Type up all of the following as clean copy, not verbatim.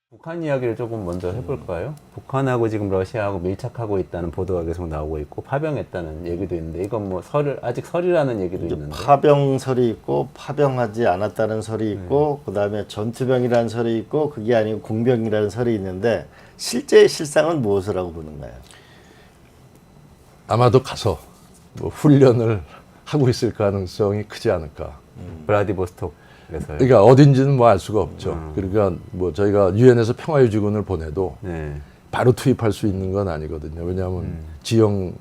북한 이야기를 조금 먼저 해볼까요? 북한하고 지금 러시아하고 밀착하고 있다는 보도가 계속 나오고 있고 파병했다는 얘기도 있는데 이건 뭐 아직 설이라는 얘기도 있는데 파병설이 있고 파병하지 않았다는 설이 있고 그다음에 전투병이라는 설이 있고 그게 아니고 공병이라는 설이 있는데 실제 실상은 무엇을 하고 보는가요? 아마도 가서 뭐 훈련을 하고 있을 가능성이 크지 않을까. 브라디보스톡에서요. 그러니까 어딘지는 뭐 알 수가 없죠. 그러니까 뭐 저희가 유엔에서 평화유지군을 보내도 네. 바로 투입할 수 있는 건 아니거든요. 왜냐하면 지형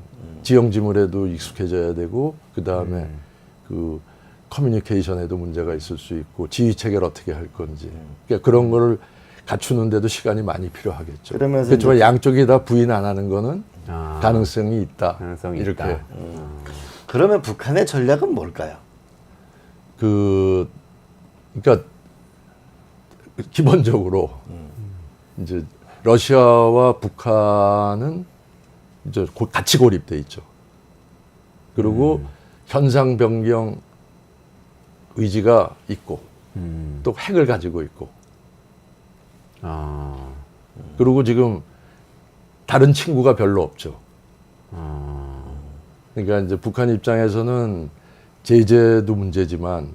지물에도 익숙해져야 되고 그 다음에 그 커뮤니케이션에도 문제가 있을 수 있고 지휘 체계를 어떻게 할 건지 그러니까 그런 거를 갖추는데도 시간이 많이 필요하겠죠. 그러면서 그렇지만 양쪽이 다 부인 안 하는 거는 아, 가능성이 있다. 가능성이 이렇게 있다. 그러면 북한의 전략은 뭘까요? 그러니까 기본적으로 이제 러시아와 북한은 이제 같이 고립돼 있죠. 그리고 현상 변경 의지가 있고 또 핵을 가지고 있고 아, 그리고 지금 다른 친구가 별로 없죠. 그러니까 이제 북한 입장에서는 제재도 문제지만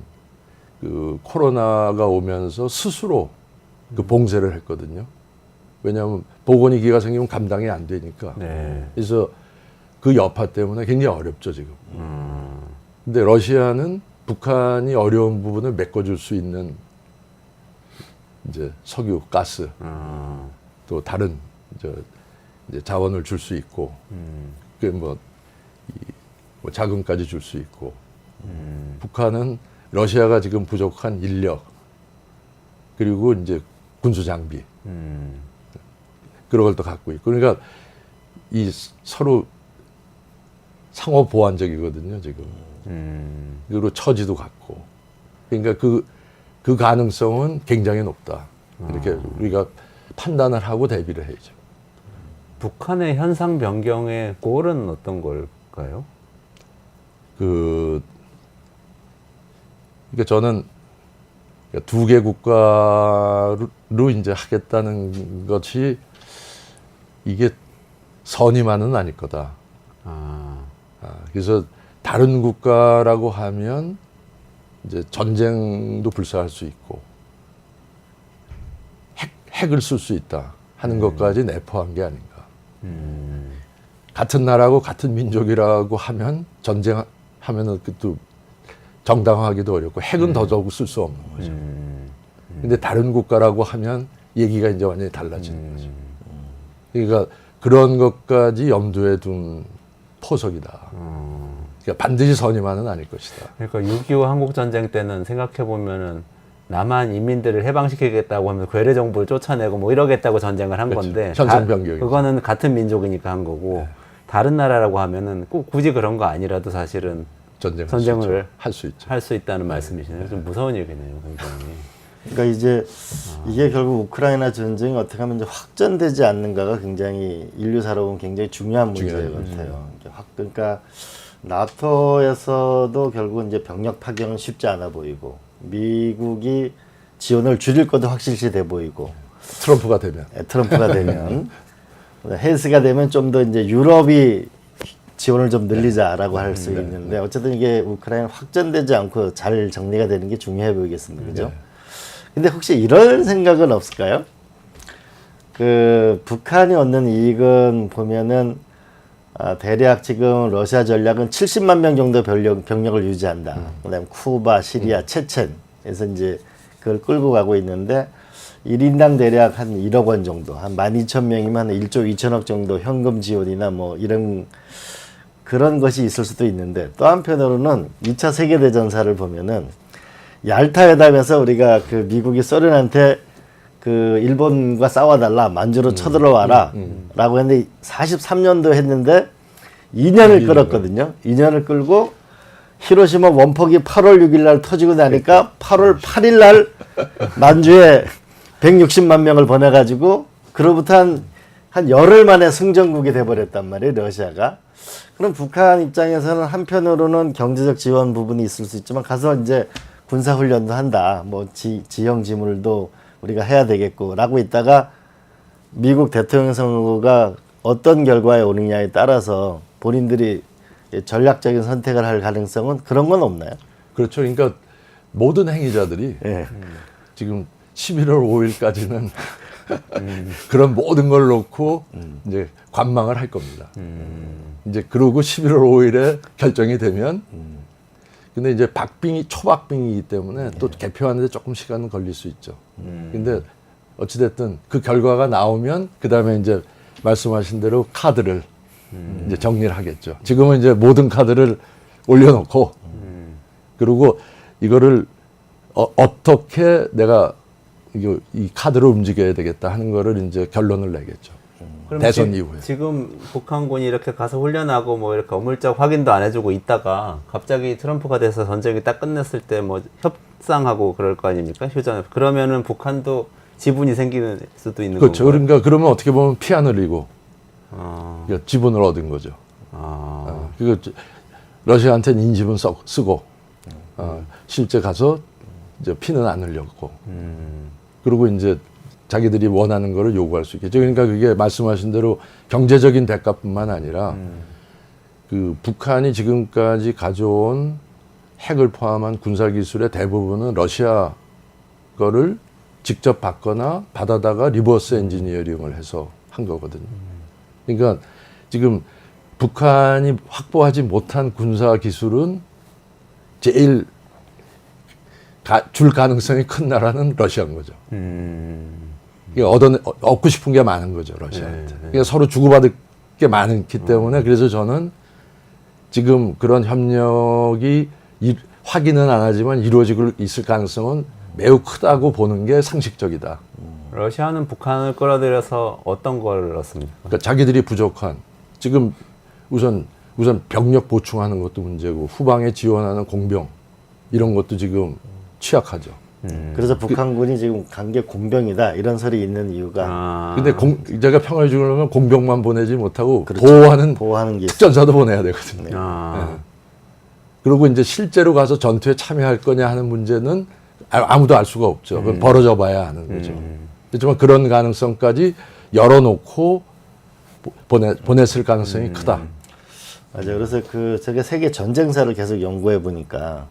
그 코로나가 오면서 스스로 그 봉쇄를 했거든요. 왜냐하면 보건위기가 생기면 감당이 안 되니까. 네. 그래서 그 여파 때문에 굉장히 어렵죠 지금. 근데 러시아는 북한이 어려운 부분을 메꿔줄 수 있는 이제 석유, 가스, 또 다른 이제 자원을 줄 수 있고, 그 뭐 자금까지 줄 수 있고. 북한은 러시아가 지금 부족한 인력 그리고 이제 군수 장비 그런 걸 또 갖고 있고 그러니까 이 서로 상호 보완적이거든요 지금. 그리고 처지도 같고 그러니까 그 가능성은 굉장히 높다. 이렇게 우리가 판단을 하고 대비를 해야죠. 북한의 현상 변경의 골은 어떤 걸까요? 그러니까 저는 두 개 국가로 이제 하겠다는 것이 이게 선의만은 아닐 거다. 그래서 다른 국가라고 하면 이제 전쟁도 불사할 수 있고 핵을 쓸 수 있다 하는 것까지 내포한 게 아닌가. 같은 나라고 같은 민족이라고 하면 전쟁하면은 또 정당화하기도 어렵고 핵은 더더욱 쓸 수 없는 거죠. 근데 다른 국가라고 하면 얘기가 이제 완전히 달라지는 거죠. 그러니까 그런 것까지 염두에 둔 포석이다. 그러니까 반드시 선의만은 아닐 것이다. 그러니까 6.25 한국전쟁 때는 생각해보면은 남한 인민들을 해방시키겠다고 하면 괴뢰 정부를 쫓아내고 뭐 이러겠다고 전쟁을 한 그렇죠. 건데 현상 변경이죠. 그거는 같은 민족이니까 한 거고 다른 나라라고 하면은 꼭 굳이 그런 거 아니라도 사실은 전쟁을 할 수 있죠. 할 수 있다는 말씀이시네요. 좀 무서운 얘기네요, 굉장히. 그러니까 이제 이게 결국 우크라이나 전쟁이 어떻게 하면 이제 확전되지 않는가가 굉장히 인류사로 보면 굉장히 중요한 문제 같아요. 그러니까 나토에서도 결국 이제 병력 파견은 쉽지 않아 보이고 미국이 지원을 줄일 것도 확실시 돼 보이고 트럼프가 되면 헬스가 되면 좀 더 이제 유럽이 지원을 좀 늘리자라고 할 수 있는데 어쨌든 이게 우크라이나 확전되지 않고 잘 정리가 되는 게 중요해 보이겠습니다. 그죠? 근데 혹시 이런 생각은 없을까요? 그 북한이 얻는 이익은 보면은 대략 지금 러시아 전략은 70만 명 정도 병력을 유지한다. 그다음에 쿠바, 시리아, 체첸에서 이제 그걸 끌고 가고 있는데 1인당 대략 한 1억 원 정도, 한 12,000명이면 한 1조 2천억 정도 현금 지원이나 뭐 이런 그런 것이 있을 수도 있는데 또 한편으로는 2차 세계대전사를 보면은 얄타 회담에서 우리가 그 미국이 소련한테 그 일본과 싸워달라 만주로 쳐들어와라 라고 했는데 43년도 했는데 2년을 끌었거든요. 2년을 끌고 히로시마 원폭이 8월 6일 날 터지고 나니까 8월 8일 날 만주에 160만 명을 보내가지고 그로부터 한 열흘 만에 승전국이 돼버렸단 말이에요, 러시아가. 그럼 북한 입장에서는 한편으로는 경제적 지원 부분이 있을 수 있지만 가서 이제 군사훈련도 한다. 뭐 지형 지물도 우리가 해야 되겠고라고 있다가 미국 대통령 선거가 어떤 결과에 오느냐에 따라서 본인들이 전략적인 선택을 할 가능성은 그런 건 없나요? 그렇죠. 그러니까 모든 행위자들이 예. 지금 11월 5일까지는 그런 모든 걸 놓고 이제 관망을 할 겁니다. 이제 그러고 11월 5일에 결정이 되면 근데 이제 초박빙이기 때문에 또 개표하는데 조금 시간은 걸릴 수 있죠. 근데 어찌됐든 그 결과가 나오면 그 다음에 이제 말씀하신 대로 카드를 이제 정리를 하겠죠. 지금은 이제 모든 카드를 올려놓고 그리고 이거를 어떻게 내가 이 카드로 움직여야 되겠다 하는 거를 이제 결론을 내겠죠. 그럼 대선 이후에. 지금 북한군이 이렇게 가서 훈련하고 뭐 이렇게 어물쩍 확인도 안 해주고 있다가 갑자기 트럼프가 돼서 전쟁이 딱 끝났을 때 뭐 협상하고 그럴 거 아닙니까? 휴전. 그러면은 북한도 지분이 생기는 수도 있는 그렇죠. 건가요? 그러니까 그러면 어떻게 보면 피 안 흘리고 아, 그러니까 지분을 얻은 거죠. 아, 그리고 러시아한테는 인지분 쓰고 실제 가서 이제 피는 안 흘렸고 그리고 이제 자기들이 원하는 거를 요구할 수 있겠죠. 그러니까 그게 말씀하신 대로 경제적인 대가뿐만 아니라 그 북한이 지금까지 가져온 핵을 포함한 군사 기술의 대부분은 러시아 거를 직접 받거나 받아다가 리버스 엔지니어링을 해서 한 거거든요. 그러니까 지금 북한이 확보하지 못한 군사 기술은 제일 줄 가능성이 큰 나라는 러시아인 거죠. 그러니까 얻고 싶은 게 많은 거죠, 러시아한테. 그러니까 서로 주고받을 게 많기 때문에 그래서 저는 지금 그런 협력이 확인은 안 하지만 이루어지고 있을 가능성은 매우 크다고 보는 게 상식적이다. 러시아는 북한을 끌어들여서 어떤 걸 넣습니까? 그러니까 자기들이 부족한 지금 우선 병력 보충하는 것도 문제고 후방에 지원하는 공병 이런 것도 지금 취약하죠. 그래서 북한군이 지금 강제 공병이다 이런 설이 있는 이유가 아, 근데 제가 평화를 주려면 공병만 보내지 못하고 그렇죠. 보호하는 게 특전사도 보내야 되거든요. 아, 그리고 이제 실제로 가서 전투에 참여할 거냐 하는 문제는 아무도 알 수가 없죠. 그건 벌어져 봐야 하는 거죠. 그렇지만 그런 가능성까지 열어놓고 보냈을 가능성이 크다. 맞아요. 그래서 제가 세계 전쟁사를 계속 연구해 보니까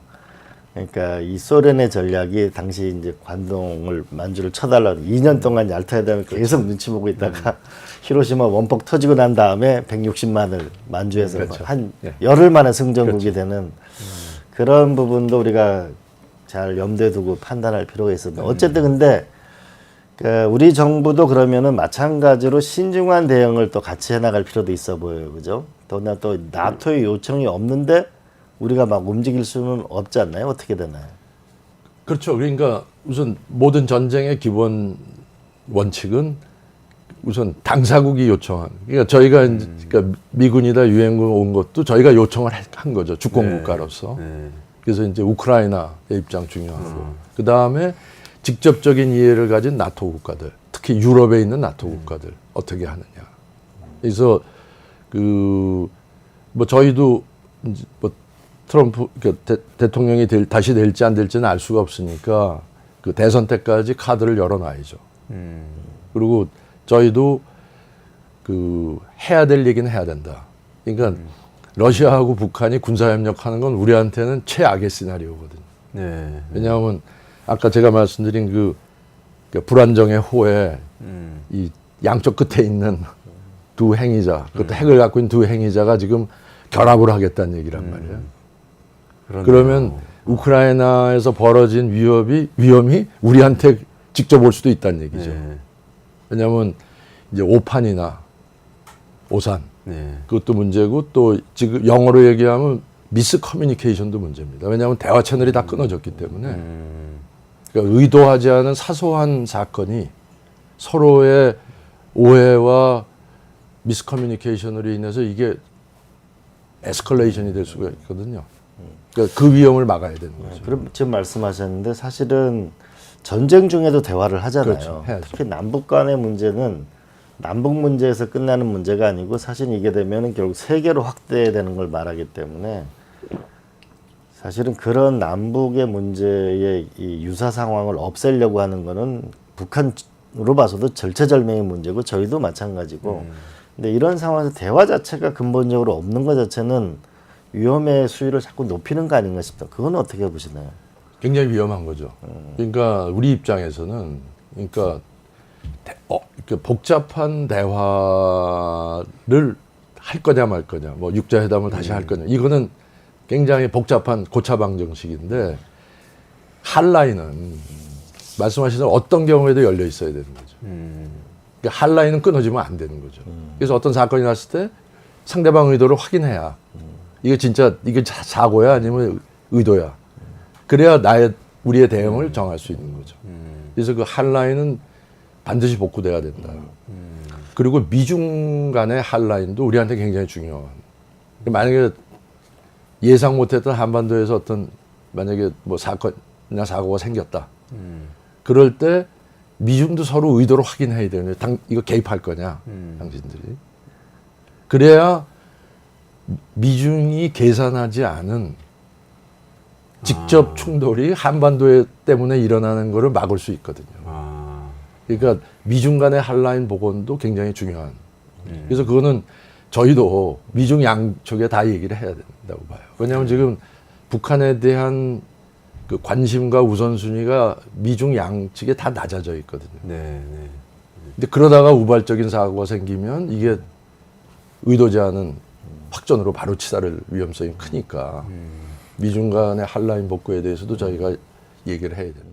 그러니까 이 소련의 전략이 당시 이제 관동을 만주를 쳐달라고 2년 동안 얄타회담을 계속 눈치 보고 있다가 히로시마 원폭 터지고 난 다음에 160만을 만주에서 한 열흘 만에 승전국이 되는 그런 부분도 우리가 잘 염두에 두고 판단할 필요가 있습니다. 어쨌든 근데 우리 정부도 그러면은 마찬가지로 신중한 대응을 또 같이 해나갈 필요도 있어 보여요, 그죠? 더구나 또 나토의 요청이 없는데 우리가 막 움직일 수는 없지 않나요? 어떻게 되나요? 그렇죠. 그러니까 우선 모든 전쟁의 기본 원칙은 우선 당사국이 요청한. 그러니까 저희가 그러니까 미군이다 유엔군 온 것도 저희가 요청을 한 거죠. 주권 국가로서. 네. 그래서 이제 우크라이나의 입장 중요하고 그 다음에 직접적인 이해를 가진 나토 국가들, 특히 유럽에 있는 나토 국가들 어떻게 하느냐. 그래서 뭐 저희도 이제 뭐 트럼프 그러니까 대통령이 다시 될지 안 될지는 알 수가 없으니까 그 대선 때까지 카드를 열어놔야죠. 그리고 저희도 해야 될 얘기는 해야 된다. 그러니까 러시아하고 북한이 군사협력하는 건 우리한테는 최악의 시나리오거든요. 네. 왜냐하면 아까 제가 말씀드린 그 불안정의 호에 이 양쪽 끝에 있는 두 행위자, 그것도 핵을 갖고 있는 두 행위자가 지금 결합을 하겠다는 얘기란 말이에요. 그러면 우크라이나에서 벌어진 위험이 우리한테 직접 올 수도 있다는 얘기죠. 네. 왜냐하면 이제 오판이나 오산 네. 그것도 문제고 또 지금 영어로 얘기하면 미스 커뮤니케이션도 문제입니다. 왜냐하면 대화 채널이 다 끊어졌기 때문에 그러니까 의도하지 않은 사소한 사건이 서로의 오해와 미스 커뮤니케이션으로 인해서 이게 에스컬레이션이 될 수가 있거든요. 그러니까 그 위험을 막아야 되는 거죠. 그럼 지금 말씀하셨는데 사실은 전쟁 중에도 대화를 하잖아요. 그렇죠. 해야죠. 특히 남북 간의 문제는 남북 문제에서 끝나는 문제가 아니고 사실 이게 되면 결국 세계로 확대되는 걸 말하기 때문에 사실은 그런 남북의 문제의 이 유사 상황을 없애려고 하는 거는 북한으로 봐서도 절체절명의 문제고 저희도 마찬가지고. 근데 이런 상황에서 대화 자체가 근본적으로 없는 것 자체는 위험의 수위를 자꾸 높이는 거 아닌가 싶다. 그건 어떻게 보시나요? 굉장히 위험한 거죠. 그러니까 우리 입장에서는 그러니까 이렇게 복잡한 대화를 할 거냐 말 거냐, 뭐 육자회담을 다시 할 거냐, 이거는 굉장히 복잡한 고차방 정식인데 핫라인은 말씀하신 대로 어떤 경우에도 열려 있어야 되는 거죠. 그러니까 핫라인은 끊어지면 안 되는 거죠. 그래서 어떤 사건이 났을 때 상대방 의도를 확인해야 이게 진짜 이게 사고야 아니면 의도야. 그래야 우리의 대응을 정할 수 있는 거죠. 그래서 그 핫라인은 반드시 복구돼야 된다. 그리고 미중 간의 핫라인도 우리한테 굉장히 중요한. 만약에 예상 못했던 한반도에서 어떤 만약에 뭐 사건이나 사고가 생겼다. 그럴 때 미중도 서로 의도를 확인해야 되는 거예요. 이거 개입할 거냐, 당신들이. 그래야 미중이 계산하지 않은 직접 충돌이 한반도 때문에 일어나는 것을 막을 수 있거든요. 그러니까 미중 간의 핫라인 복원도 굉장히 중요한. 그래서 그거는 저희도 미중 양쪽에 다 얘기를 해야 된다고 봐요. 왜냐하면 지금 북한에 대한 그 관심과 우선순위가 미중 양측에 다 낮아져 있거든요. 네. 근데 그러다가 우발적인 사고가 생기면 이게 의도지 않은 확전으로 바로 치달을 위험성이 크니까 미중 간의 핫라인 복구에 대해서도 저희가 얘기를 해야 됩니다.